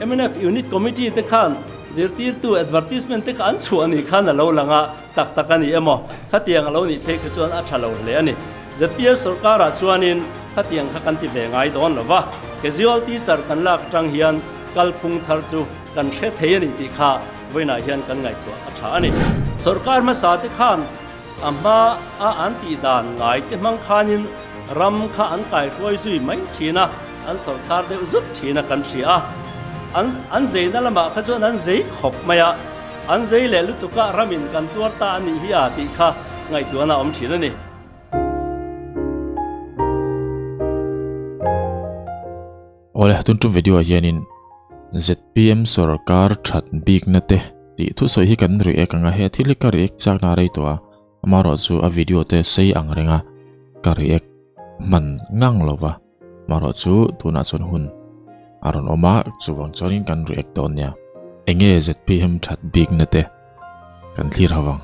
MNF unit committee te khan zirtir tu advertisement te khan chu ani khan alo langa tak takani emo khatiang alo ni phe chuan a thalo le ani ZPS sarkara chuanin khatiang kha kan ti ve ngai don lova casualty char kan lak tang hian kalphung thar chu kan the thei ani ti kha voina hian kan ngai tu a tha ani sarkar ma sa te khan amma a anti dan ngai te mang khanin ram kha an kai roi zui mai thina an sarkar de uzuk thina kan thria an zei na lama kha chuan an zei khop maya an zei le lu tuka ramin kan tuar ta ani hi a ti kha ngai tu na om thina ni ole tun video hianin ZPM sarkar that big na te ti thu soi hi kan ri ekanga he thili kar ek chak na rei to amaro chu a video te sei angrenga kar ek man ngang lova maro chu tuna chon hun aron oma chuwang chorin kan ri ek ton nya enge ZPM that big na te kan thlir hawang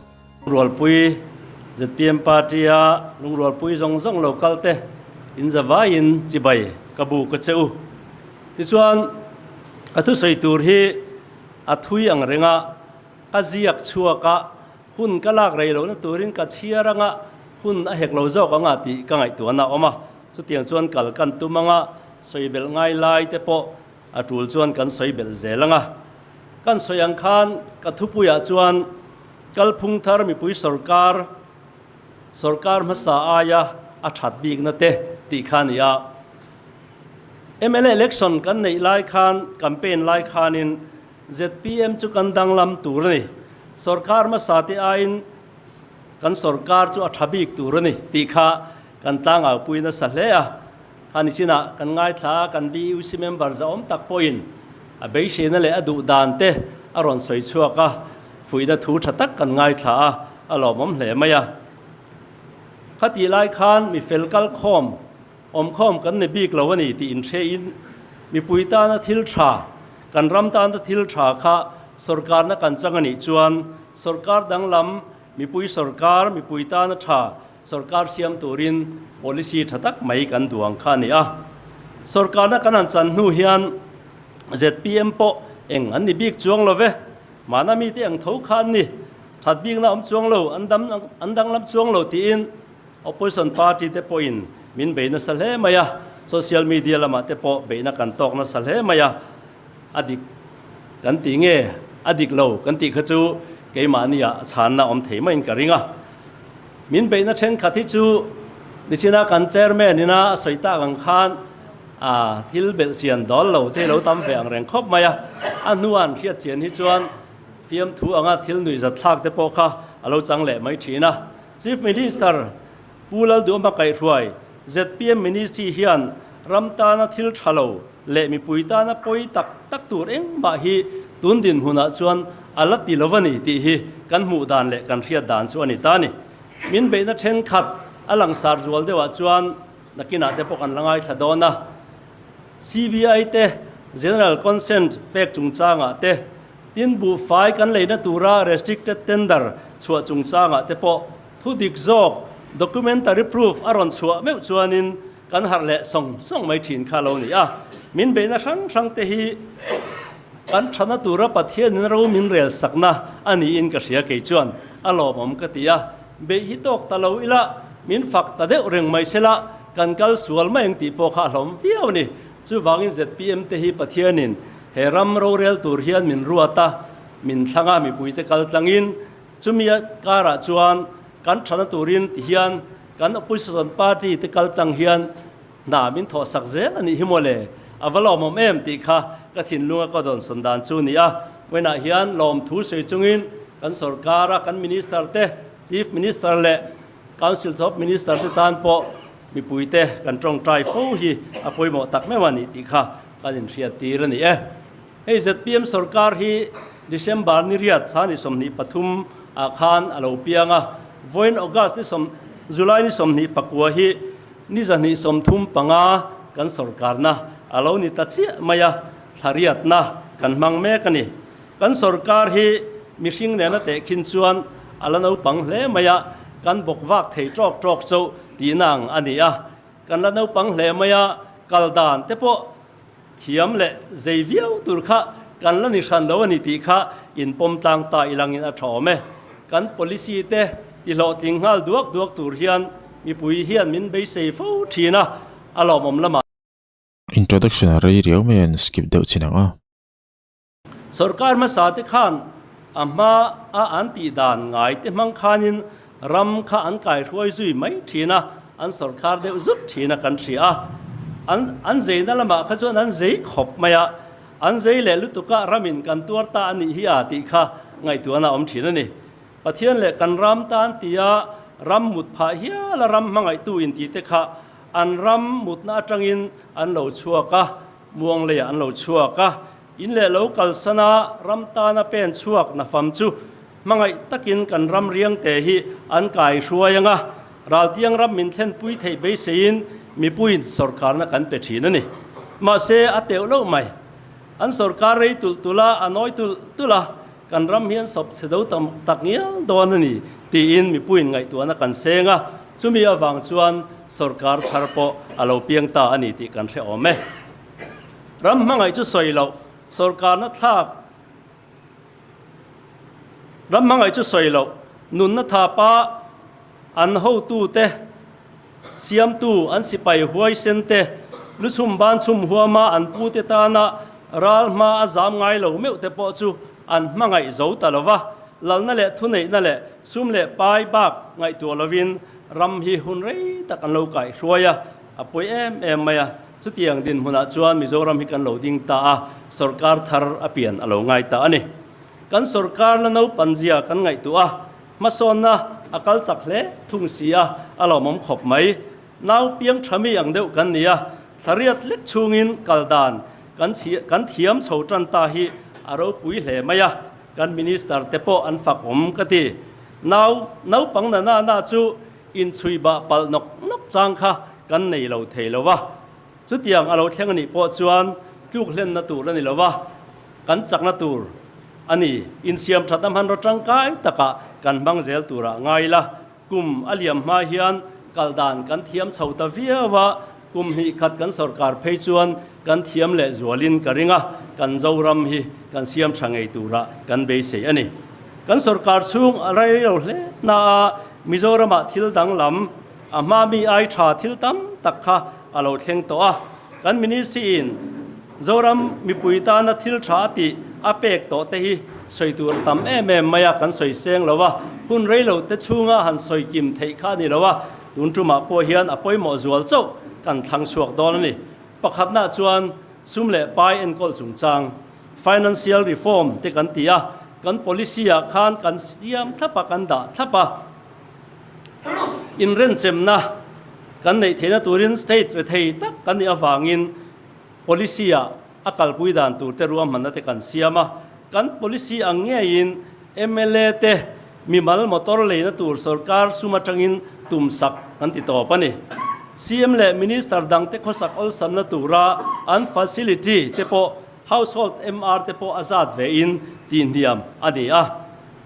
rual pui ZPM party a lung rual pui zong zong local te in zawain chibai kabu ka cheu ti chuan athu sei tur hi athui ang renga kaziak chuaka hun kalak reilo na turin ka chiaranga hun a hek lo zo ka nga ti ka ngai tu na oma chu tiang chuan kal kan tumanga soibel ngai lai te po atul chuan kan soibel zelanga kan soyang khan ka thupuya chuan kalphung thar mi pui sarkar ma sa aya a that big na te ti khania MLA election kan nei lai khan campaign lai khanin ZPM chu kan danglam tur ni sarkar ma sa te ain kan sarkar chu a thabik tur ni ti kha kan tanga puina sa hle a ani china kan ngai tha kan BUC member za om tak point a be she na le adu dan te aron soi chuaka fuina thu thatak kan ngai tha a lomom hle maya khati lai khan mi felkal khom om khom kan ne bik lawani ti in the in mi puita na thil tha kan ram ta na thil tha kha sarkar na kan changani chuan sarkar danglam mi pui sarkar mi puita na tha sarkar siam turin policy thatak mai kan duang kha ni a sarkar na kan an chan nu hian ZPM po eng an ni bik chuang love mana mi te ang tho khan ni that bik na om chuang lo an dang lam chuang lo ti in opposition party te point min beina salhe maya social media lama te po beina kan tok na salhe maya adik kan ti nge adik lo kan ti khachu keimania channa om theima in karinga min beina then khathi chu nichina kan chairman ina soita gang khan thil bel chian dol lo te lo tam ve ang reng khop maya anuan khia chian hi chuan fiam thu anga thil nui za thak te po kha alo changle mai thina chief minister pulal du ma kai ruai ZPM ministry hian ramtana thil thalo le mi puitana poi tak tur eng ma hi tundin huna chuan alati lovani ti hi kan mu dan le kan ria dan chu ani ta ni min be na then khat alang sar zual dewa chuan nakina te pok an langai thadona CBI te general consent pek chungchanga te tin bu fai kan leina tura restricted tender chua chungchanga te po thu dik jok documentary proof aron chua me chuanin kan har le song mai thin kha lo ni a min be na sang te hi kan thana tura pathian ro min rel sakna ani in ka ria ke chuan alomom ka tia be hi tok talo ila min fak ta de reng mai sela kan kal sual mai ti po kha hlom viau ni chu wangin ZPM te hi pathianin he ram ro rel tur hian min ruata min thanga mi puite kal tlangin chumia kara chuan kan thana turin hian kan opposition party te kal tang hian na min tho sak zel ani himole avalom em ti kha ka thin lunga ka don sondan chu ni a wena hian lom thu sei chungin kan sarkara kan minister te chief minister le council of minister te tan po mi puite kan trong trai fo hi apoi mo tak mewani ti kha kan in ria tir ani e hei ZPM sarkar hi December ni riat sani somni pathum a khan alo pianga voin august ni som july ni somni pakua hi ni jani somthum panga kan sarkar na alo ni tachi maya thariat na kan mang me kani kan sarkar hi mihring ne na te khin chuan alano pang hle maya kan bokwak thei trok chau tinang ania kan lano pang hle maya kaldan te po เทียมและใจเวียวตุรค่ะกันละนิชันแล้วนิติค่ะอินปมต่างตาอิลังอินอัฐอมกัน policy เตอิโลติงฮัลดวกตุรเฮียนมีปุยเฮียนมินเบย์เซฟทีนะอารมณ์ละมา introduction อะไรเรียวไม่ยัน skip เดาชินังสรการมาสาธิขันอามาอันติดานไงที่มังคานินรำข้าอันไก่รวยซุยไม่ทีนะอันสรการเดือดจุดทีนะกันเสียอันเจนั่นละมาขจรอันเจขบมาอันเจเล่ลุตุกะรามินกันตัวตาอันนี้ฮิอาติค่ะไงตัวน่ะอมทีนั่นนี่ปะเทียนเล่กันรำตานตียารำมุดพาฮิอาละรำมังไงตัวอินทีเตค่ะอันรำมุดน่าจังอินอันเหลาชัวกะม่วงเลยอันเหลาชัวกะอินเล่เรากัลสนารำตานาเป็นชวกนาฟัมจูมังไงตะกินกันรำเรียงเตหิอันกายชัวยังอ่ะราเตียงรำมินเทนปุยเทยเบสินมีปุยสรการนักกันเป็ดชีนั่นนี่มาเสอเตวเล่าไหมอันสรการเลยตุลาอันน้อยตุลากันรำเฮียนศพเสจ้าตักเงี้ยโดนนี่ตีอินมีปุยไงตัวนักกันเสงอ่ะจุมีอวังจวนสรการทาร์ปอเราเพียงตาอันนี้ตีกันเสียอมไหมรำมังไงจุสวยเราสรการนัทาบรำมังไงจุสวยเรานุนนัทาปะอันหูตูเตเสียมตูอันสิไปหวยเซนเตลุชุมบ้านชุมหัวมาอันปูเตตานะรัลมาอาจามไงเราไม่อุตปอจูอันมังไงเจ้าตาลวะหลังนั่นแหละทุนนี่นั่นแหละซุ่มเละปลายบักไงตัวลวินรำฮีหุนไรตะกันเราไก่ช่วยอ่ะป่วยเอ็มไม่สุดที่ยังดินหัวหน้าจวนมิโซรัมฮิกันเหลาดิ้งตาสรการทาร์อเปียนเหลาไงตาอันนี้กันสรการละนู้ปัญญากันไงตัวมาสอนนะอาการจักเล่ทุ่งเสียเหลามขบไหมน้าวเปียงทำมีอย่างเดียวกันเนี่ยสารีตเล็กชูงินกัลดานกันเทียมโฉจันตาฮีอารมณ์ปุยเหมยกันมินิสเตอร์เตโปอันฝักผมกติน้าวปังนาจูอินชุยบะปัลนกจังค่ะกันในเราเทลวะสุดอย่างเราเที่ยงนี้พอจวนลูกเล่นนัตูแล้วนี่ละวะกันจักนัตูอันนี้อินเสียมชัดน้ำมันรถจังกายตะกะกันบังเซลตูระไงล่ะกุมอเลียมมาเฮียนกัลดานกันเทียมเสาตะเวียวะกุมฮีขัดกันสรการเพจวนกันเทียมเละจวลินกริงะกันเจ้ารำฮีกันเสียมช่างไอตูระกันเบสอันนี้กันสรการสูงอะไรเราเล่น่ามิโซรามะทิลดังลำอามามีไอชาทิลตั้มตักค่ะเราเที่ยงตัวกันมินิสินโจรัมมีปุยตานาทิลชาติอาเป็กโตเตหิสวยตัวตั้มมาอยากกันสวยเสียงแล้ววะคุณเรโลเตชูงะหันสวยกิมเทข้านี่แล้ววะตุนจุมาพอเฮียนอภัยหมอจวลเจ้ากันทางสวกดอนนี่ประคับหน้าจวนซุ่มเล่ไปเอ็นกอลจุงจัง financial reform ที่กันตีกัน policy ขันกันเสียมทับปะกันด่าทับปะอินเรนเจมนะกันในเทนตูรินสเตทเทยตักกันในอวังอิน policy อากาศปุยดานตูเตรวมมันนั่นเตกันเสียมากัน policy อังเงียอิน MLA เตมีมัลมอเตอร์เลยนะตูสรการสุมาจังอินตุมสักกันติดต่อปะนี่ CM เล่มินิสเตอร์ดังเตขสักอลสันนะตูระอัน facility เตโป household MR เตโปอาซาดเวอินตีนเดียมอันนี้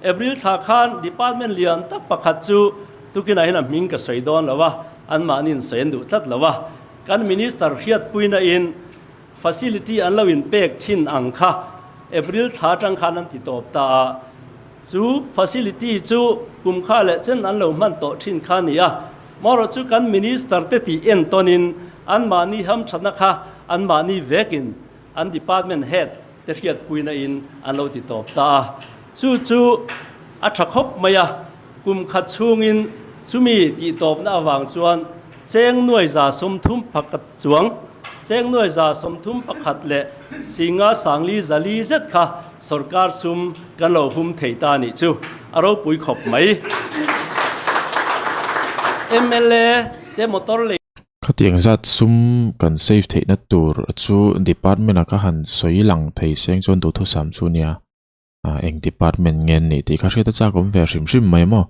เอพริลทักขัน department เลียนตักประคัตจูตุกินายนะมิงกับสวยดอนแล้ววะอันมานินเสียนดูทัดแล้ววะกันมินิสเตอร์เฮียดปุยน่ะอิน facility อันเราอินเป็กชินอังค่ะเอพริลทักจังขันนั้นติดต่อตาจู facility จูกุมข้าและเช่นอันเรามันโตชินข้านี่มอรจูกันมินิสเตอร์เตติเอ็นตอนินอันมานีฮัมชนะค่ะอันมานีเวกินอัน department head เตเฮียดปุยน่ะอินอันเราติดต่อตาจูอัฐคบมายกุมขัดชูงินสุมีติตบหน้าวางจวนเจ้งหน่วยจ่าสมทุมพักจวงเจ้งหน่วยจ่าสมทุมพักเละสิงห์สังลีจัลีเจ็ดค่ะสรการซุมกันเราหุมเทตานิจูเราปุยขบไหม MLA เดมอเตอร์เลยขัดยังจัดซุมกันเซฟเทนัตตูร์จูดีพาร์ตเมนต์ก็หันสวยหลังเทเสียงจนตัวทุสามชูเนียเองดีพาร์ตเมนต์เงินนี่ที่เขาใช้ตั้งจากผมเวอร์ชิมไม่หมอ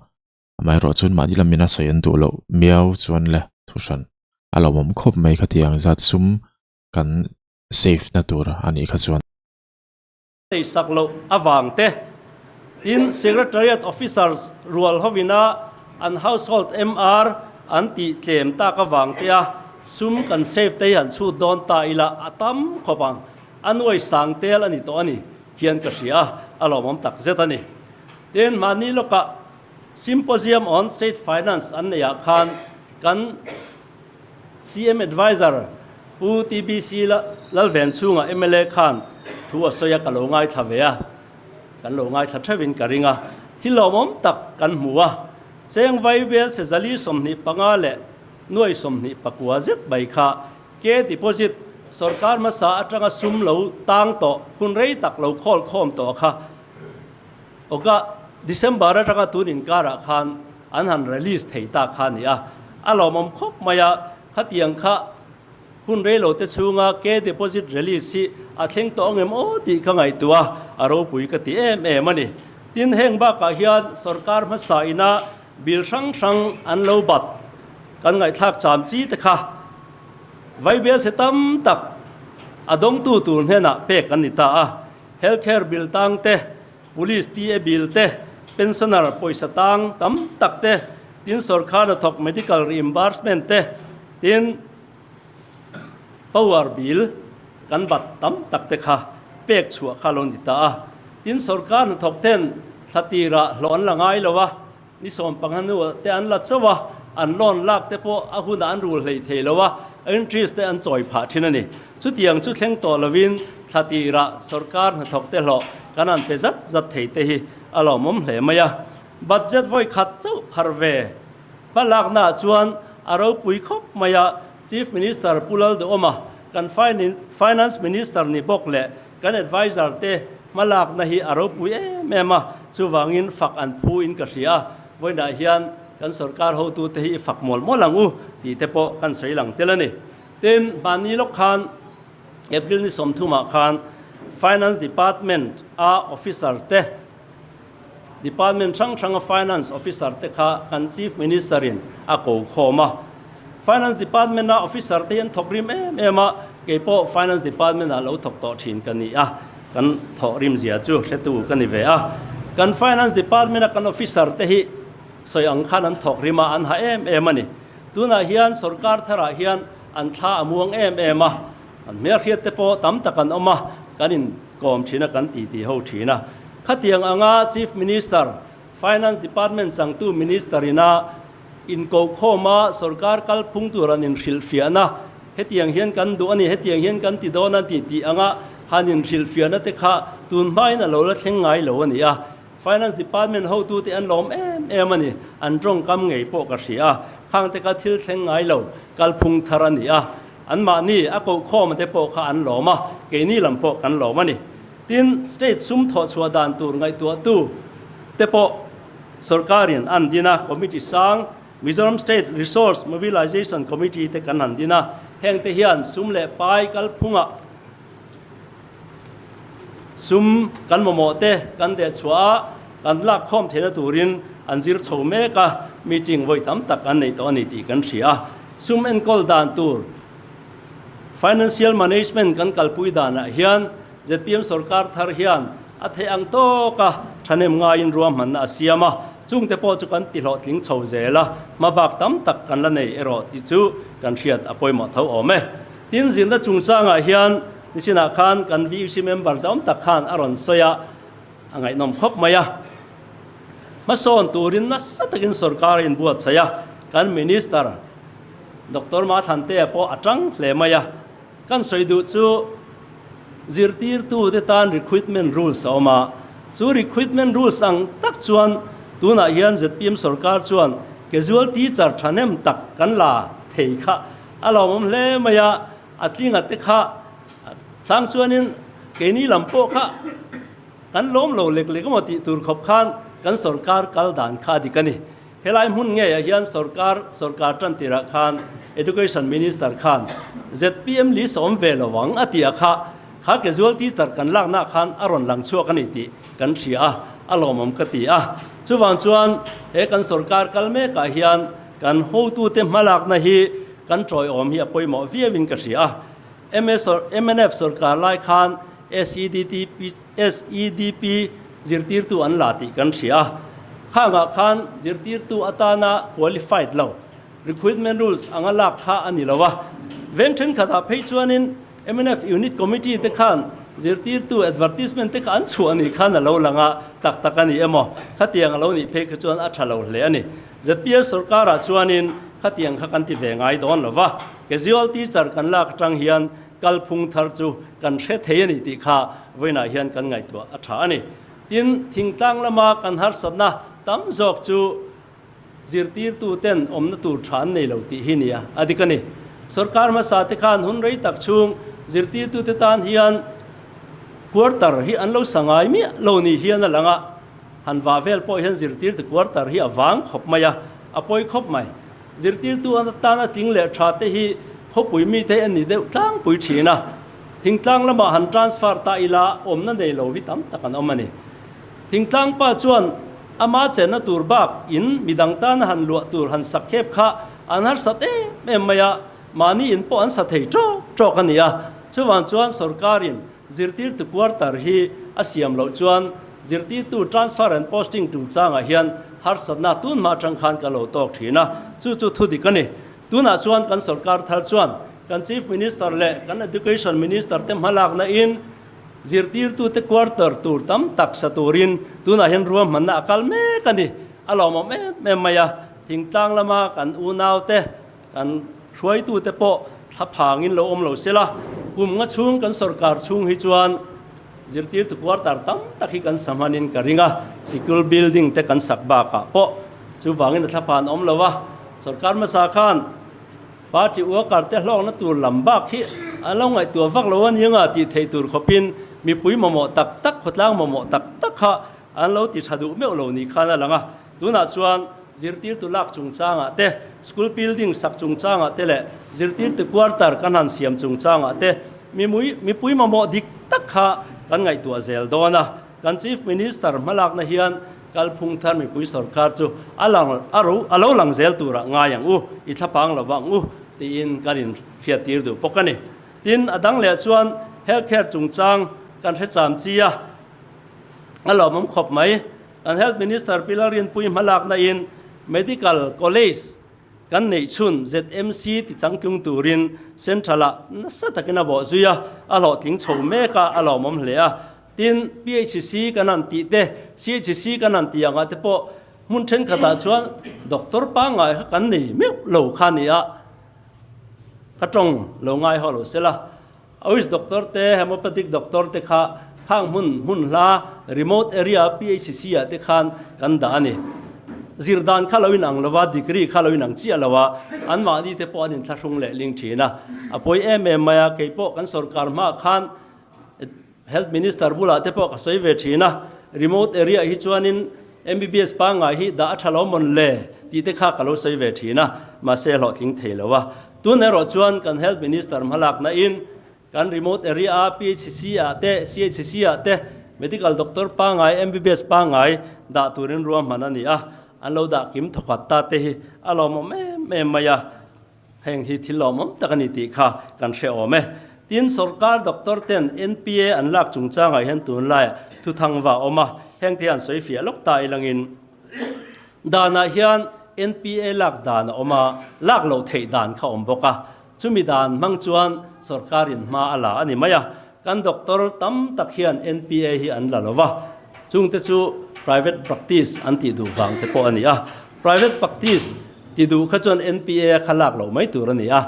ไม่รอจนมาที่ลำมินาสวยตัวเราเมียวจวนเลยทุกสันเราผมคบไม่ขัดยังจัดซุมกันเซฟนัตตูร์อันนี้ขัดจวนในสักโลอวังเตอิน Secretariat Officers รัวลฮวินาอัน Household MR อันติเจมตากวังเตีย ซุ่มกันเซฟเตียนชูดอนตาอิละอาตัมขบังอันไว้สังเตลอันนี้ตัวนี้เขียนกระเสียอารมณ์ตักเจตันนี่เดินมานี่ลูกะ Symposium on State Finance อันนี้อาคารกัน CM Advisor ผู้ TBC ละเวนชูงะ MLA คันทัวสอยกันโลง่ายทวีอะกันโลง่ายทัดทวินกริงะที่เรามตักกันหัวเสียงไวเบลเซจลีสมนิปังอาเลหน่วยสมนิปักวัวเจ็ดใบค่ะเกดิโพซิตสรการมาสาอัตรังซุ่มเหลาตั้งโตคุณเรย์ตักเหลาคอลคอมโตค่ะโอกาDecember รังตุนินการะคันอันหัน release เทตาคันนี่อ่ะเรามคบมายาขัดยังค่ะคุณเรย์โหลดชูงาเกดิโพซิต release สิอาเทงโตเงมโอติข้างไงตัวเราปุยกติมันนี่ทินเฮงบ้ากะเฮียนสรการมาสาอินาบิลช่างอันโลบัดกันไงทักจามจีตะค่ะไวเบลเสตัมตักอดงตูนเฮน่ะเปกันนิตาเฮลท์แคร์บิลตังเตpolice ตีบิลเตpensioner ปอยสตังตัมตักเตทินสรการทอก medical reimbursement เตทิน power bill กันบัดตัมตักเตค่ะเปกชัวคาลนิตาทินสรการทอกเทนสติระหลอนละไงเลยวะนิสมปังหันัวแต่อันลัดซะวะอันร้อนลากแต่พออาหุนอันรูเลยเทแล้ววะอินทรีสแต่อันจ่อยผ่าที่นั่นนี่สุดยังสุดเช่งตัวละวินสติระสรการทอกเตหลอกันอันเปจัดเทเตหิอารมณ์เหลมายาบัตเจ็ตไว้ขัดเจ้าพาร์เวพลักหน้าชวนอารมณ์ปุยคบมายา Chief Minister พูดเดอมากัน Finance Minister นี่บอกเลยกัน Advisor เตมาลักนะฮีอารมณ์ปุยแม่มาชูวางินฝักอันพูอินกระเสียไว้ได้เฮียนกันสรการเขาตัวเตหิฝักหมอลหลังตีเตปกันสวยหลังเตละนี่เต้นบานนี้ลูกคันเอพริลนี่สมทุมาคัน Finance Department Officers เต Department ช่าง Finance Officer เตค่ะกัน Chief Minister อินโกโคมา Finance Department Officer เตยันทกริมมาเก็บพอ Finance Department เราทกต่อทินกันนี่กันทกริมเสียจู่เสตูกันนี่เวกัน Finance Department กัน Officer เตหิสอยอังคารนั้นทกริมาอันหามันนี่ตัวน่ะเฮียนสรการทาราเฮียนอันท่าม่วงมาอันเมียเขียดเตปตั้มตะกันออกมากันอินกอมชีนะกันตีเฮาชีนะขัดยังอ่าง Chief Minister Finance Department จังตู้ Minister นะอินโกโคมาสรการกัลพุ่งตัวรันอินฟิลเฟียนะเฮตียงเฮียนกันดูอันนี้เฮตียงเฮียนกันตีโดนันตีอ่างฮันอินฟิลเฟียนะเตค่ะตุนไม่น่ะเราละเชงไงเราอันนี้Finance Department เขาตัวที่อันล้อมมันนี่อันตรงกำไงพวกกระเสียข้างแต่ก็ทิลเชงไงเรากัลพุ่งทารันนี่อันมานี่โกโคมันแต่พวกข้าอันล้อมเกนี่ลำพวกกันล้อมนี่ทินสเตทซุ่มทอดชัวดานตัวไงตัวตู้แต่พอสรการินอันดีนะคอมมิตี้สัง Mizoram State Resource Mobilization Committee แต่กันอันดีนะแห่งเทียนซุ่มเล่ไปกัลพุ่งซุ่มกันโมเตกันเดชัวกันลักข้อมเทนตูรินอันซิร์โชเมกะมีจริงไว้ตั้มตักอันในตัวนี้ตีกันเสียซุ่มเอ็นกอลดานตูร์ Financial Management กันกัลปุยดานะเฮียน ZPM สรการทาร์เฮียนอัฐยังโตกะทันเอ็มงายินรวมมันอาเซียมาจุงเตปอจุกันติหลอดลิงเฉาเจละมาบักตั้มตักกันละในเอรอติจูกันเชียดอภัยมาเท่าอเมตินสินละจุงจ้างเฮียนนิชินาคานกันวิวซีเมมเบอร์จะอมตักคานอรอนโซยาอังไงนมคบมายามาสอนตูรินนัสตะกินสรการินบวชเสียกันมินิสเตอร์ดรมาทันเตะพออัจังเลมายากันสวยดูจูจิรตีร์ตูเดตัน recruitment rules ออกมาจู recruitment rules อังตักชวนตัวน่ะเฮียน ZPM สรการชวน casual teacher ทันเอ็มตักกันลาเทค่ะอารมณ์เลมายาอัดลิงอัดเตะค่ะสังส่วนนี้เกนี่ลำโพค่ะกันล้มโลเล็กๆก็มาติดตัวขบขันกันสรการกัลด่านข้าดีกันนี่เฮลัยมุ่งเงี้ยยันสรการจันติระขัน Education Minister ขัน ZPM ลิสอมเวลวังอติยาค่ะข้าเกจวลที่จัดกันลากหน้าขันอารมณ์หลังชั่วกันนี่ติกันเสียอารมณ์มันก็ติช่วงชวนเฮกันสรการกัลเมกะเฮียนกันโฮตูเต็มมาลักนะฮีกันจอยอมเฮียปอยหมอเวียวินกันเสียMNF สรการไล่ขัน SEDP จิรตีร์ตัวอันลาติกันเสียข้างขันจิรตีร์ตัวอัตานา qualified เรา recruitment rules anga lak kha ani lawa veng then khata phei chuanin MNF unit committee te khan zirtir tu advertisement te khan chu ani khan lo langa tak takani emo khatiang lo ni phei chuan a thalo hle ani ZPS sarkar a chuanin khatiang kha kan ti ve ngai don lawa casual teacher kan lak tang hian kalphung thar chu kan hre thei ani ti kha voina hian kan ngai to a tha ani tin thingtang lama kan har satna tam jok chu zirtir tu ten omna tur than nei lo ti hinia adikani sarkar ma sate khan hun rei tak chung zirtir tu te tan hian quarter hi an lo sangai mi lo ni hian langa han wa vel po hian zirtir te quarter hi awang khop maya apoi khop mai zirtir tu an ta na ting le tha te hi khopui mi te ani de tlang pui thina thingtlang lama han transfer ta ila omna nei lo hi tam takan omani thingtlang pa chuan ama chena tur bak in midang tan han lu tur han sakhep kha anar sate maya mani in po an sathei tro kania chuwan chuan sarkarin zirtir tu quarter hi asiam lo chuan zirtir tu transfer and posting tu changa hian har satna tun ma tang khan ka lo tok thina chu thudi kani tuna chuan kan sarkar thar chuan kan chief minister le kan education minister te malak na in zirtir tu te quarter tur tam tak saturin tuna hian ruam manna akal me kani alom me maya thingtang lama kan unaw te kan hruai tu te po thaphangin lo om lo sela kum nga chung kan sarkar chung hi chuan zirtir tu quarter tam takhi kan samanin karinga school building te kan sakba ka po chu wangin thapan om lowa sarkar ma sa khan party worker te hlong na tur lambak hi along ai tu vak lowan yanga ti thei tur khopin mi pui momo tak khotlang momo tak kha an lo ti thadu me lo ni khana langa tuna chuan zirtir tu lak chung changa te school building sak chung changa te le zirtir tu quarter kanan siam chung changa te mi pui momo dik tak kha kan ngai tu zel dona kan chief minister malak na hian kalphung thar mi pui sarkar chu alo lang zel tura nga yang u I thapang lawang u ti in kanin khiatir du pokani tin adang le chuan healthcare chung chang kan he cham chia alo mom khop mai an health minister pilarin pui malak na in medical college kan nei chun ZMC ti changtung turin centrala nasatakina bo zuya alo ting chho me ka alo mom hlea tin PHC kanan ti te CHC kanan ti anga te po mun then khata chuan doctor pa ngai kan nei me lo khania katong lo ngai ho lo sela ois doctor te homeopathic doctor te kha khang mun la remote area PHC ya te khan kan da ani zirdan khalawin ang lawa degree khalawin ang chi alawa anwa di te po anin thlung le ling thina apoi maya ke po kan sarkar ma khan health minister bula te po ka soive thina remote area hi chuanin MBBS pa nga hi da athalomon le ti te kha kalo soive thina ma se lo thing theilawa tu ne ro chuan kan health minister malak na in kan remote area PHC a te CHC a te medical doctor pa nga MBBS pa nga da turin ruam manani a alo da kim thokat ta te hi alom me maya heng hi thilom takani ti kha kan she ome tin sarkar doctor ten NPA an lak chung changa hen tun lai thu thangwa oma heng thian soifia lok ta ilangin dana hian NPA lak dan oma lak lo thei dan kha om boka chumi dan mang chuan sarkarin ma ala ani maya kan doctor tam tak hian NPA hi an lalowa chung te chu private practice anti du wang te po ani a private practice ti du kha chuan NPA khalak lo mai tur ani a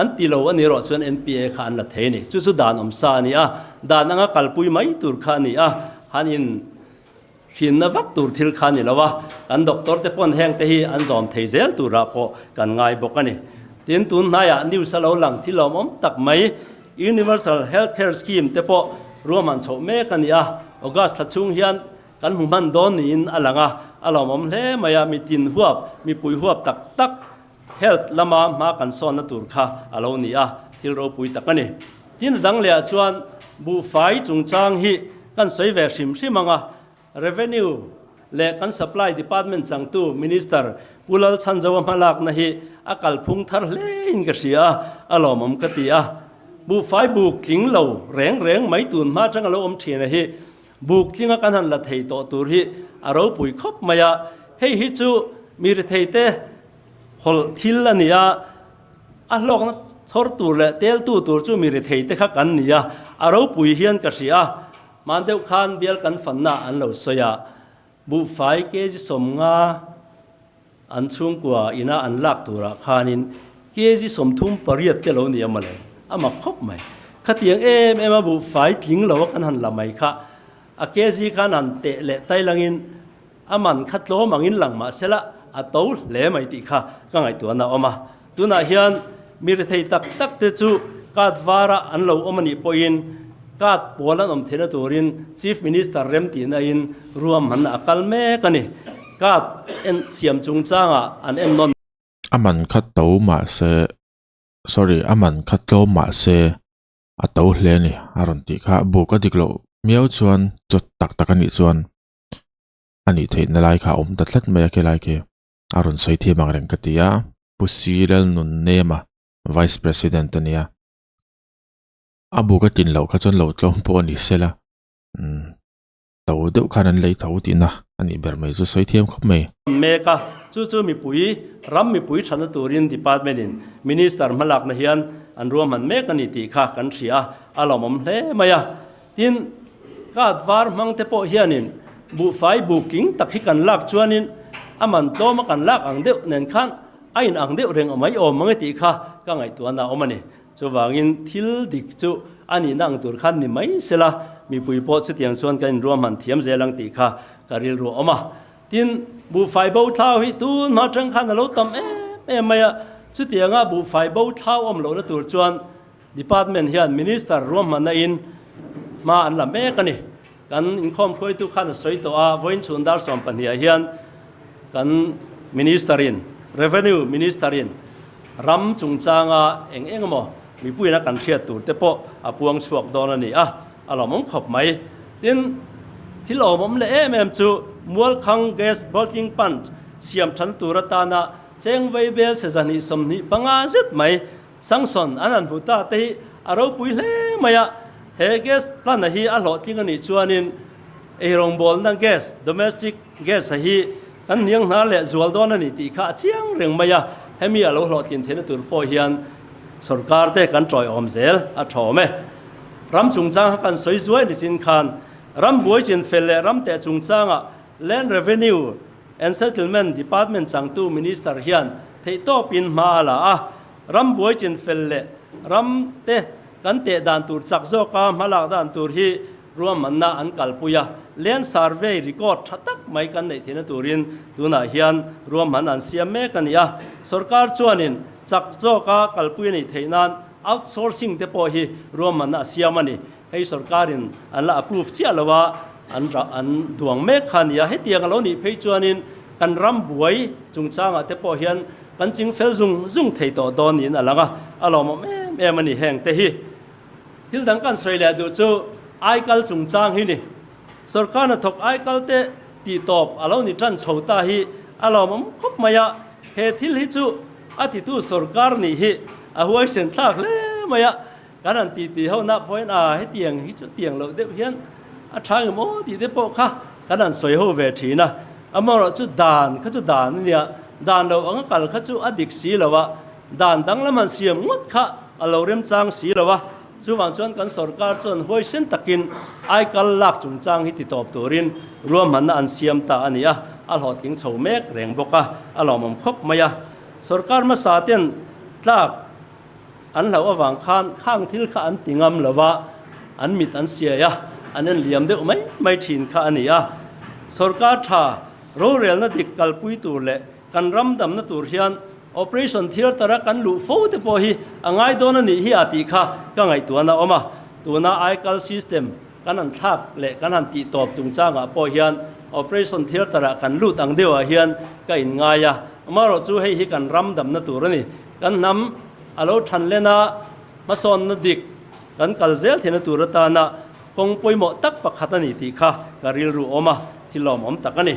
anti lo ani ro chuan NPA khan la theini chu dan om sa ani a dan anga kalpui mai tur kha ani a hanin hin na vak tur thil kha ni lawa kan doctor te pon heng te hi an zom theizel tura po kan ngai bokani tin tun na ya new salo lang thilom om tak mai universal healthcare scheme te po roman chho me kan ya august thachung hian kan human don in alanga alomom hle maya mitin huap mi pui huap tak health lama ma kan son na tur kha aloni a thilro pui takani tin dang le chuan bu fai chung chang hi kan soive hrimanga revenue le kan supply department chang tu minister pulal chanjawa malak na hi akal phung thar hle in ka sia alomom katia bu fai bu king lo reng mai tun ma chang lo om thina hi buk tinga kan han la thei to tur hi aro pui khop maya hei hi chu mir thei te hol thil ania a hlok na chhor tur le tel tu tur chu mi ri thei te kha kan nia aro pui hian ka ria man deuh khan bial kan fanna an lo soya bu fai ke ji som nga an chung kwa ina an lak tura khanin ke ji som thum pariat te lo ni amale ama khop mai khatiang em bu fai tling lo kan han lamai kha a ke ji khan an te le tai langin aman khatlo mangin langma sela a to le mai ti kha ka ngai tu na oma tuna hian mi ri thei tak tak te chu kat wara an lo omani poin kat polan om thena turin chief minister rem ti na in ruam han akal me kani kat en siam chung changa an en non aman khat to ma se sorry aman khat lo ma se a to hle ni aron ti kha bu ka diklo miau chuan chot tak tak ani chuan ani thein na lai kha om ta thlat me ke lai ke aron sei thi mang reng katia pusilal nun nema vice president ania abu ka tin lo kha chon lo tlom po ni sela to deuh khan an lei tho ti na ani ber mai chu sei thiam khop mai meka chu mi pui ram mi pui thana turin department in minister malak na hian an ruam han mek ani ti kha kan thria alomom hle maya tin kat war mang te po hianin bu fai booking tak hi kan lak chuanin aman to ma kan lak ang deuh nen khan ain ang deuh reng amai om mangai ti kha ka ngai tu na omani chu wangin thil dik chu ani nang tur khan ni mai sela mi pui po chu tiang chuan kan ruam han thiam zelang ti kha karil ru oma tin bu fai bo thau hi tu ma tang khan lo tam maya chu tianga bu fai bo thau om lo na tur chuan department hian minister ruam man na in ma an la me kani kan inkhom khoi tu khan soi to a voin chundar som pania hian kan ministerin revenue ministerin ram chung changa engmo mi puina kan khiat tur te po apuang chuak don ani alomom khop mai tin thilomom le chu mual khang gas bottling plant siam than turatana cheng veibel se jani somni panga zet mai sangson anan buta te aro pui hle maya he gas plant hi a lo ting ani chuanin erong bol na gas domestic gas hi kan niang na le zual don ani ti kha chiang reng maya hemi alo lo tin thena tur po hian sarkar te kan troi om zel a thome ram chung chang kan soi zuai ni chin khan ram buai chin fel le ram te chung changa land revenue and settlement department chang tu minister hian thei to pin ma ala ram buai chin fel le ram te kan te dan tur chak zo ka malak dan tur hi ruam manna an kalpuya land survey record thatak mai kan nei thena turin tuna hian ruam man an siam me kan ya sarkar chuanin chak zo ka kalpui nei theinan outsourcing te po hi ruam man a siamani hei sarkarin an la approve chi alawa an duang me khan ya hetiang lo ni phei chuanin kan ram buai chung changa te po hian kan ching fel zung thei to don in alanga alom em ani heng te hi thil dang kan soile du chu ai kal chung chang hi ni sarkar na thok ai kal te ti top alo ni tran chhota hi alom khop maya he thil hi chu ati tu sarkar ni hi a huai sen thak le maya kanan ti ho na point he tiang hi chu tiang lo de hian a thang mo ti de po kha kanan soi ho ve thi na amaro chu dan kha chu dan nia dan lo ang kal kha chu adik si lawa dan dang laman siam ngot kha alo rem chang si lawa chu wang chuan kan sarkar chon hoi sen takin ai kal lak chung chang hi ti top turin ruam man an siam ta ania al ho ting chho mek reng boka alomom khop maya sarkar ma sa ten tlak an lo awang khan khang thil kha an tingam lawa an mit an sia ya anen liam de mai thin kha ania sarkar tha ro rel na dik kal pui tur le kan ram dam na tur hian operation theater kan lu fo te po hi angai don ani hi ati kha ka ngai tuana oma tuna aikal system kan an thak le kan an ti top tung changa po hian operation theater kan lut ang dewa hian ka in ngaya amaro chu hei hi kan ram dam na tur ani kan nam alo than lena ma son na dik kan kalzel thena turata na kong poimo tak pakhat ani ti kha karil ru oma thilom om takani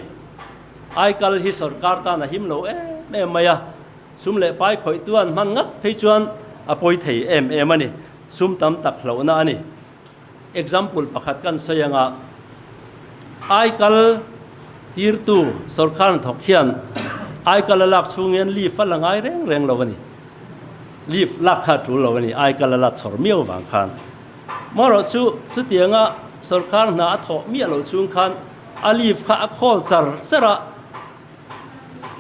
aikal hi sarkar ta na him lo me maya sum le pai khoi tuan man ngat phei chuan apoi thei em ani sum tam tak hlo na ani example pakhat kan sayanga aikal tir tu sarkar thok hian ไอ้กันละลักช่วงนี้ลีฟละง่ายแรงเราวันนี้ลีฟลักขัดถูเราวันนี้ไอ้กันละลักชอร์เมียววางคันเมื่อเราชูเตียงอ่ะสรการน่าทอมีเราช่วงคันอาลีฟข้าคอลจาร์เสระ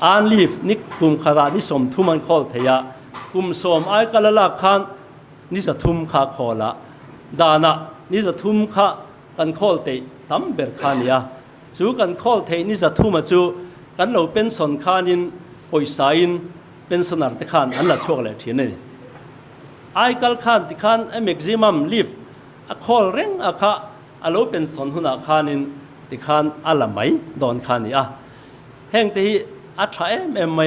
อันลีฟนิกุมขรานิสมทุมันคอลเทียกุมสมไอ้กันละลักคันนิสทุมข้าคอละดานะนิสทุมข้ากันคอลเตตั้มเบิร์ขานียจูกันคอลเทนิสทุมจูกันเราเป็นสนคานินปอยสายินเป็นสนาร์ติคานอันละช่วงเลยทีนี้ไอ้กัลคานติคานไอ้แม็กซิมัมลีฟอะคอลเร่งอะค่ะอะเราเป็นสนหุนาคานินติคานอัลละไม่โดนคานีแห่งที่อัฐเอ็มไม่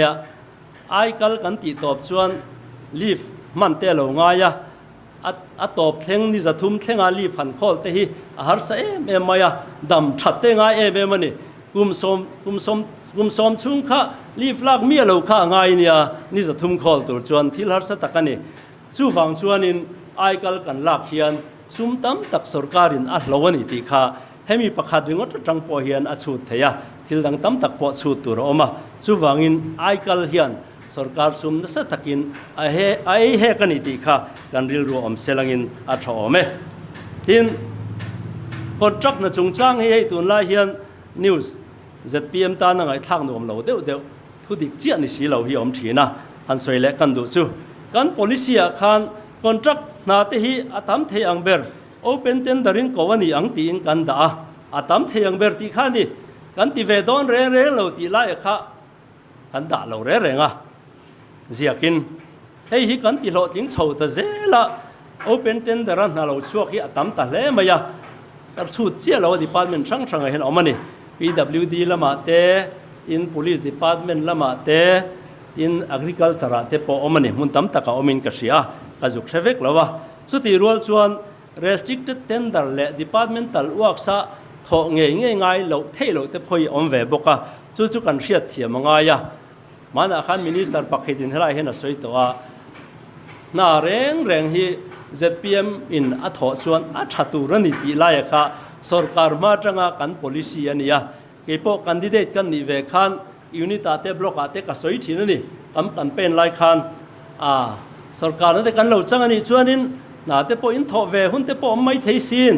ไอ้กัลกันติตอบชวนลีฟมันเตลงายอัตอบเทงนิสทุมเทงอาลีฟันคอลเตหิอาหารเสเอ็มไม่ดำชัดเตงายเอ็มมันนี่กุมสมชุงข้าลีฟลากเมียเราข้าง่ายเนี่ยนี่จะทุ่มคอลตัวจวนที่หาสตักันนี่จู่ฟังชวนินไอกัลกันลากเฮียนซุมตั้มตักสรการินอัลลวันนี่ตีข้าให้มีประคาดึงอัตจังปอเฮียนอัดชุดเทียที่ดังตั้มตักปอชุดตัวเราออกมาจู่ฟังอินไอกัลเฮียนสรการซุมนัสตักินไอเฮกันนี่ตีข้ากันริลรัวอมเซลังอินอัดชอมทินคนจักน่ะจงจ้างให้ตัวลายเฮียนนิวส์ZPM ตาหนังไอ้ทางหนุ่มเราเดี๋ยวทุดิกเจียนี่สีเราที่อมทีนะฮันสวยเล็กกันดูจูกัน policy คัน contract นาเตหิอาตามเทียงเบอร์ open tendering ก็วันนี้อังตีนกันด่าอาตามเทียงเบอร์ที่ข้านี่กันที่เวดอนเร่เราที่ไล่ข้ากันด่าเราเร่เสียกินเฮ้ยกันที่เราจริงโฉดเจละ open tender นั่นเราช่วยที่อาตามตาเล่ไม่ยาก็ชุดเจียเรา department ช่างเห็นออกมานี่PWD ละมาเตอิน police department ละมาเตอิน agriculture เตปอมันนี่มุนตั้มตะกะอมินกษีอ่ะกระจุกเชฟเอกแล้ววะสุดที่รัวชวน restricted tender และ departmental work ซะทอง่ายเราเท่เราเตพอยอมเวบกะจู่กันเชียดเทียมง่ายมันอาคาร minister ปักหิดินให้เราเห็นสวยตัวน่าแรงฮี ZPM อินอัฐชวนอัฐตุรนิติไล่ค่ะสรการมาจังกัน policy อันนี้เกี่ยวกับ candidate กันนี่เวคันยูนิตอาเตบล็อกอาเตก็สวยทีนี่กันเป็นไล่คันสรการนั่นแต่กันเราจังอันนี้ชวนนินน่าเตปอินทอเวหุ่นเตปไม่เทสิน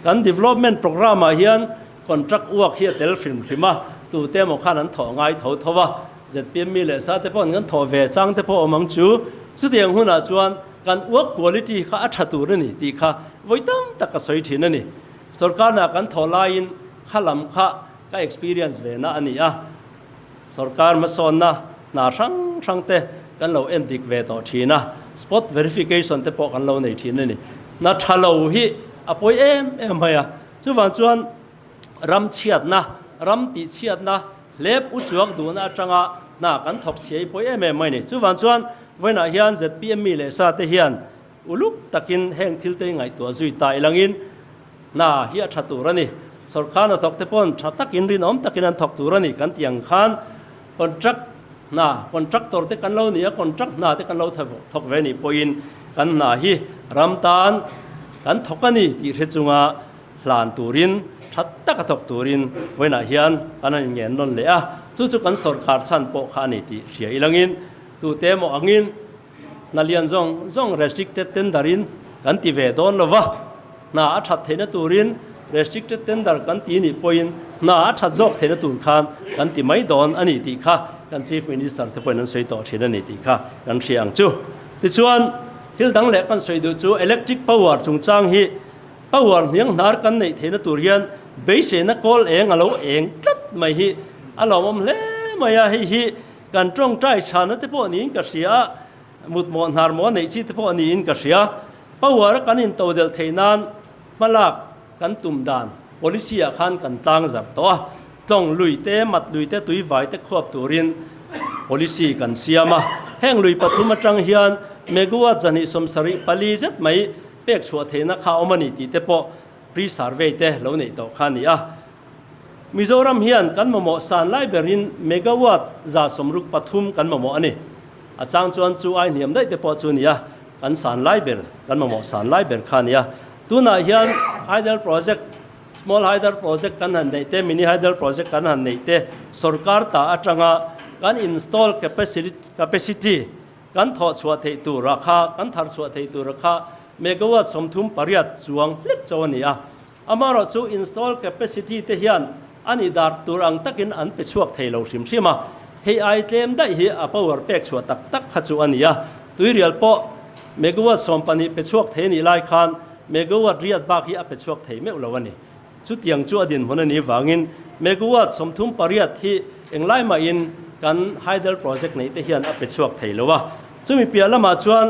กัน development program มาเฮียน contract work เฮียเตลฟิล์มขึ้นมาตัวเตมอขันนั้นถอง่ายถอว่า ZPM มีเลยซะเตปงั้นถอเวจังเตปมังจูสุดที่หุ่นอาชวนกัน work quality ข้าอัฐตัวนี่ตีข้าไว้ตั้มตะก็สวยทีนี่สรการนักันทอลายินข้าลำข้าก็ experience เวนะอันนี้สรการมาสอนนะน่าช่างเตกันเราเอ็นดิกเวต่อทีนะ spot verification เตปอกันเราในทีนี่น่าทัลเราฮีอภัยเอ็มไม่จู่วันจวนรำเชียดนะรำติเชียดนะเล็บอุจจวกดูนะจังน่ากันทอกเชียภัยเอ็มไม่เนี่ยจู่วันจวนเวน่าเฮียน ZPM มีเลยซาเตเฮียนอุลุกตะกินแห่งทิลเตงไงตัวจุยตายลังอินน่าเฮียชัดตัวนี่สรการทอกเตปอนชัดตักอินรินอมตักอินันทอกตัวนี่กันเตียงขานคอนทรักน่าคอนทรักตัวเตกันเราเนี่ยคอนทรักน่าเตกันเราทอกเวนี่พออินกันน่าฮีรำตานกันทอกนี่ที่เรื่องจุงหลานตัวรินชัดตักทอกตัวรินเวน่าเฮียนกันนั่นเงี้ยนนเลยจู่กันสรการสันโปขานี่ที่เสียอีลังอินตัวเตมอังอินนาเลียนซอง restricted tendering กันที่เวดอนละวะน่าชัดเทนตูริน restricted tender กันที่นี่พอยน์น่าชัดจอกเทนตูรคานกันที่ไม่โดนอันนี้ตีค่ะกัน chief minister ที่พอยนั้นสวยต่อเทนนี่ตีค่ะกันเชียงจู่ที่ชวนที่ดังเล็กกันสวยดูจู่ electric power จงจ้างฮี power ยังนาร์กันในเทนตูเรียนเบสนักกอลเองเราเองตัดไม่ฮีเราไม่เล่ไม่ฮีการจ้องใจชานะที่พวกนี้ก็เสียมุดมอนฮาร์โมนในชีที่พวกนี้ก็เสียเพราะว่าการอินโตเดลเทนันมาลักกันตุ่มดาน policy อาคารกันตั้งจับตัวต้องลุยเตะมัดลุยเตะตุยไว้เตะควบตัวริน policy กันเสียมาแห่งลุยปฐุมจังเฮียนเมกัวจันิสมสริปลีเจ็ดไม่เปียกชัวเทนักข่าวมันนี่ตีเตะพอ pre-survey เตะเหล่านี้ตัวขันนี่มิโซรัมเฮียนกันมาหมอสารไลเบรินเมกะวัตจะสมรุกปฐุมกันมาหมออันนี้อาจารย์จวนจูไอเนียมได้แต่พอจูนี่กันสารไลเบรกันมาหมอสารไลเบรขันนี่ตัวน่าเฮียนไฮเดอร์โปรเจกต์ small hydro project กันหันในเต mini hydro project กันหันในเตสรการตาอัจฉริยะ กัน install capacity กันถอดส่วนเทตัวราคากันถอดส่วนเทตัวราคาเมกะวัตต์สมทุมปริยัติจวงเล็กจวนนี่อามาเราจู install capacity เทียนอันนี้ดาร์ตัวรังตักินอันเป็นช่วงเทโลชิมใช่ไหมเฮียไอเทมได้เฮีย power pack ช่วงตักขจวนนี่ตัวเรียลปอเมกะวัตต์สมปันนี่เป็นช่วงเทนี่ไล่คันเมกะวัตต์เรียดบากเฮียเป็นช่วงเทไม่อุลวันนี่จุดยังจุดดินหัวนี่วางินเมกะวัตต์สมทุมปริยัติที่เอ็งไล่มาอินกันไฮเดลโปรเจกต์นี้เทียนเป็นช่วงเทโลวะจุดมีเปียละมาจวน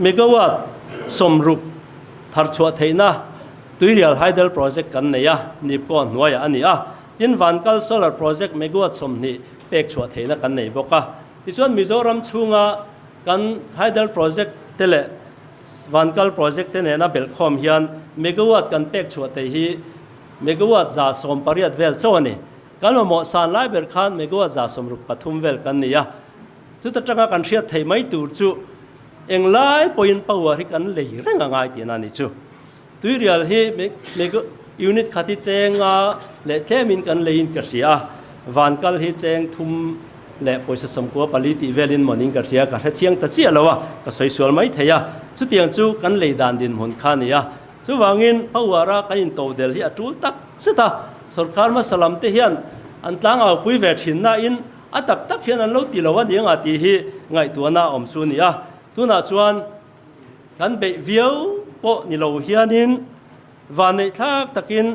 เมกะวัตต์สมรุกทาร์ชัวเทน่าตัวเรียลไฮเดลโปรเจกต์กันเนี่ยนิบก้อนหัวอันนี้ยินวันกัลโซลาร์โปรเจกต์เมกะวัตต์สมนี่เป็กชัวเทน่ากันเนี่ยบอกที่ส่วนมิโซรัมชูงากันไฮเดลโปรเจกต์เทเลวันกัลโปรเจกต์เนี่ยนะเบลคอมเฮียนเมกะวัตต์กันเป็กชัวเทฮีเมกะวัตต์จะสมปริยัติเวลโซนี่กันว่าหมอสารไล่เบลคันเมกะวัตต์จะสมรุกปฐุมเวลกันเนี่ยจุดตั้งกันเชียเทไม่ตูจูเองไล่ปอยน์ปาวที่กันเลยเรื่องง่ายที่นั่นนี่จูตัวเรียลฮีเมกะยูนิตขัดที่เจงและเทมินกันเลยอินกระเสียวันกัลฮีเจงทุมและปอยสมกัวผลิตเวลินมอนิงกระเสียกับเชียงตะเจียแล้วก็สวยสวยไม่เทียจุดเตียงจูกันเลยดันดินหุ่นข้านี่จูวางินปาวาระกันอินโตเดลฮีจูตักสิตาสุรคาร์มาสลัมเทียนอันตั้งเอาปุยเวชินน่าอินอัตักตักเฮียนอันเราตีละวันยังอาทิฮีไงตัวน่าอมซุนี่ตัวน่าชวนกันเบวิวปอนี่เราเฮียนินวันนี้ทักตักิน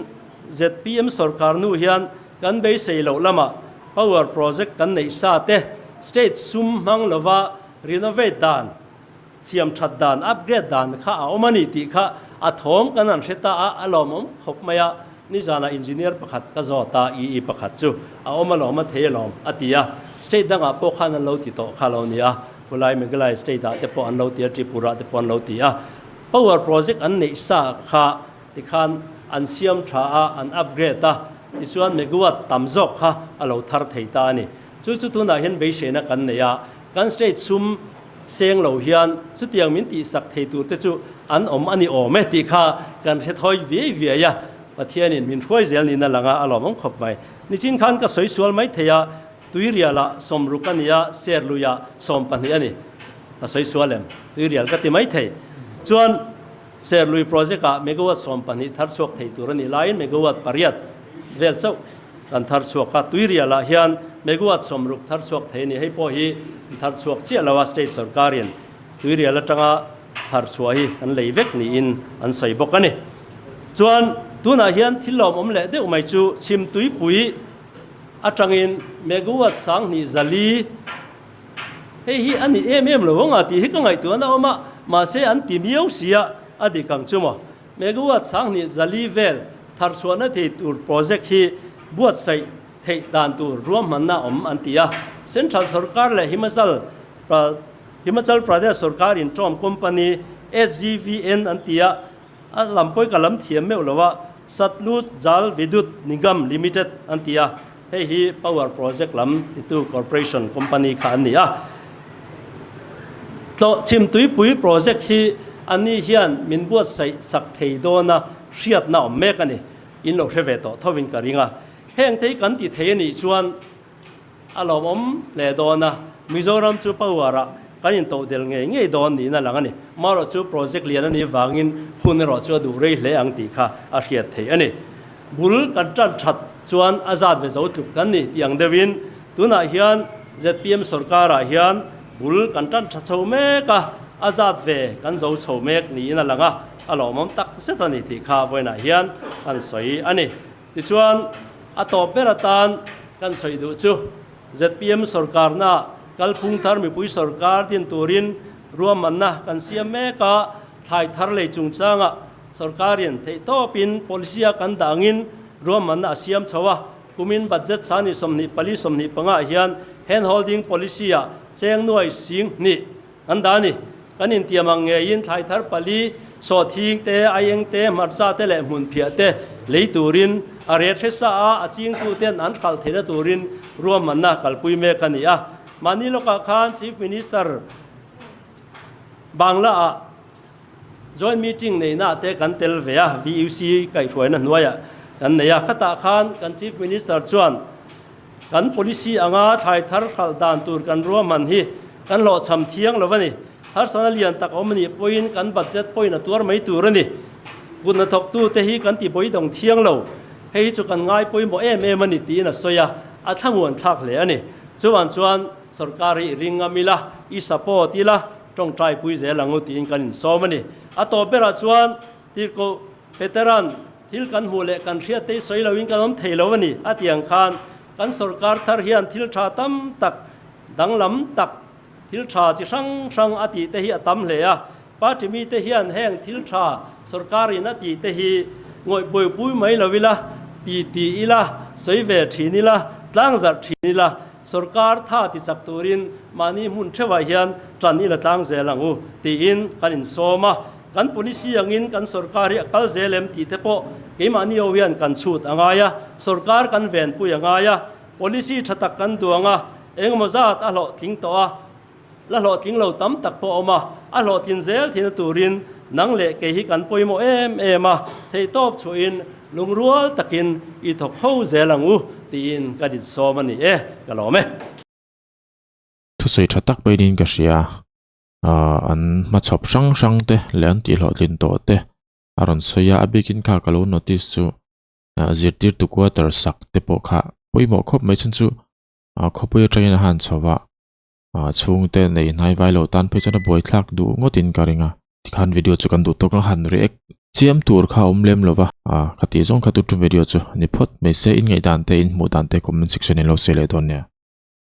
ZPM สุรคาร์นูเฮียนกันเบย์เซลล์ละมา power project กันในซาเต state ซุมมังละว่า renovate ดานเสียมชัดดาน upgrade ดานข้าเอามานี่ตีข้าอัฐมกันนั่นเสตาอารมณ์ขบมานี่จานาอินจิเนียร์ประคัดก็จอตาอีประคัดจูเอามาหลอมมาเทลอมอติยา state ดังอ่ะพวกข้านั้นเราติดต่อข้าเราเนี่ยเวลาไม่ก็เลย state อ่ะแต่พออันเราตีทริปุระแต่พออันเราตีpower project อันนี้ซาข้าที่ข้านอันเสียมช้าอันอัปเกรดตาที่ส่วนเมกะวัตต์ต่ำจอกข้าเราทาร์เทตานี่จุดตัวนั้นเห็นเบสเนกันเนี่ยกัน state ซุมเสียงเราเฮียนจุดยังมินติสักเทตัวแต่จุอันอันนี้ไม่ตีข้ากันเทถอยเวียประเทศนี้มินช่วยเจลนี่นั่นละอารมณ์ขบไปนี่จินขันก็สวยสวยไม่เทียตุยเรียละสมรุกันเนี่ยเสียลุยสมปันเนี่ยนี่ก็สวยสวยเลยตุยเรียลก็ตีไม่เทียจวนเสียลุยโปรเจกต์เมกะวัตต์สมปันนี่ทัดสวกเทียตัวนี้ไลน์เมกะวัตต์ปริยัติเวลเจ้ากันทัดสวกตุยเรียละเฮียนเมกะวัตต์สมรุกทัดสวกเทียนี่ให้พอฮีทัดสวกเชี่ยละว่าสเตทสุรการินตุยเรียละจังทัดสวกฮีอันเลยเวกนี่อินอันใส่บกันนี่จวนตัวน่ะเฮียนที่เราอมเละเด็กไม่จูชิมตุยปุยอาจังอินเมกะวัตต์สังนี่จลีเฮ้ยอันนี้หลวงอ่ะที่เฮก็ไงตัวน่ะออกมาเสียอันที่มีเอาเสียอดีกังจุ่มเมกะวัตต์สังนี่จลีเวลทาร์ส่วนนั้นที่ตัวโปรเจกต์ที่บวชใส่ที่ด่านตัวรวมมันน่ะอันที่เซ็นทรัลสุรการและฮิมาจัลประเทศสุรการอินทรอมคอมพานี SGVN อันที่ลำปอยกับลำเทียมไม่รู้ว่าสัตลูจัลวิดุตนิกรรมลิมิเต็ดอันที่ให้ฮี power project ลำที่ตัว corporation company ขันนี่ต่อชิมตุยปุย project ที่อันนี้เฮียนมินบวชใส่สักเทโดนะเชียดน่าอมเมกันนี่อินโลเทเวโตทวินการิงแห่งที่กันที่เทนี่ชวนอารมณ์เลโดนะมิโซรัมจูปาวาระกันยินโตเดลเงี้ยโดนนี่นั่นหลังนี่มาเราจูโปรเจกต์เรียนนี่วางินหุ่นเราจูดูเรื่องเลี้ยงตีค่ะอาเชียเทอันนี้บุลกันจัดชัดชวนอาซาดเวสูตุกันนี่อย่างเดวินตัวน่ะเฮียน ZPM สุรการะเฮียนบุลกันจัดชัดโชเมกะอาซาดเวกันโซโชเมกนี่นั่นหลังอารมณ์ตักเสตันนี่ตีค่ะไว้น่ะเฮียนกันสวยอันนี้ที่ชวนอัตโตเปรตันกันสวยดูจู ZPM สุรการน่ะกัลพุงทาร์มีปุยสุรการที่ตัวรินรวมมันนะกันเสียเมกะไทยทาร์เลยจุงจังสุรการินที่โตปิน policy กันดังอินรวมมันนะเสียมชัวกุมินบัตเจ็ตสานิสมนิปลีสมนิปังอาเฮียน hand holding policy เจงหน่วยสิงนี่อันดานี่กันอินเตียมังเงียนไทยทาร์ปลีสอทิงเตอายังเตมัดซาเตเลมุนเพียเตเลยตูรินอาเรทเฮสาอาจิงตูเตนอันขัลเทนตูรินรวมมันนะกัลปุยเมกันนี่มานี่โลกาคาน Chief Minister บังละjoint meeting ในน่าเตกันเตลเวีย VUC ไก่ถวยนั่นด้วยกันเนี่ยขัตตาคานกัน Chief Minister ชวน กัน policy อ่างถ่ายทาร์ขัลดานตูร์กันรัวมันฮีกันหล่อชำเทียงแล้ววะนี่ฮาร์สันเลียนตักอมันนี่pointกันบัดเจ็ต point นะตัวไม่ตัวนี่กุนทกตู้เตฮีกันตีpoint ตรงเทียงเราให้จุกันง่าย point บ่มันนี่ตีน่ะสวยอ่ะทั้งวันทักเลยนี่จวนสุรการีริงอามิละอีสปอร์ตีละตรงใจปุยเจลังอุตีนกันสอมันนี่อ่ะต่อไปละจวนที่กูเวเตรันที่กันหัวเล็กกันเทียเตยสวยเราวิ่งกันน้ำเทลวันนี่อ่ะที่ยังคานกันสุรการทาร์เฮียนที่ชาตั้มตักดังลำตักที่ชาจิช่างอติเตฮีตั้มเลยอ่ะป้าจะมีเตฮียนแห้งที่ชาสุรการีนัดตีเตฮีงอยปุยปุยไม่เราวิละตีอีละสวยเวทีนี่ละตั้งจัดทีนี่ละสุรการท่าติจักตูรินมานี่มุนเทวาเฮียนจันนี่ละตั้งเจลังอูตีอินกันโซมากันปุลิซียังอินกันสุรการีกัลเจเลมตีเทปโเกมานี่เอาเวียนกันชุดอ่างายะสุรการกันเวนปุยอ่างายะปุลิซีชัดตักกันดวงอ่ะเองมาจัดอ่ะหล่อทิ้งตัวละหล่อทิ้งเราตั้มตักโปอมาอ่ะหล่อทิ้งเจลทิ้งตูรินนังเละเกหิกันปุยโมมาเทตบช่วยอินลุงรัวตะกินอีทกเข้าเจลังอูตีนกันดิโซมันนี่กันหล่อไหมทุสอยชัดตักไปดินก็เสียอันมาชอบช่างเตะเลี้ยงตีหลอดลินโตเตะอารอนสยาอบิกินข้ากะโลโนติสจูจิตติร์ตุกัวเตอร์สักเตะปอข้าปุยหมอคบไม่ชันจูคบปุยใจนะฮันชาวะช่วงเตะในนายไวโลตันไปจนบ่อยคลักดูงดินการิงที่ขันวิดีโอจุกันดูตัวกันหันเรียกเจียมตัวข้าเล่มลบคติจงขัดตุนวิดีโอจูนี่พอดไม่เสียอินไงดันเตอินหมู่ดันเตคอมเมนต์เซกชันในโลกเซเลตอนเนี่ย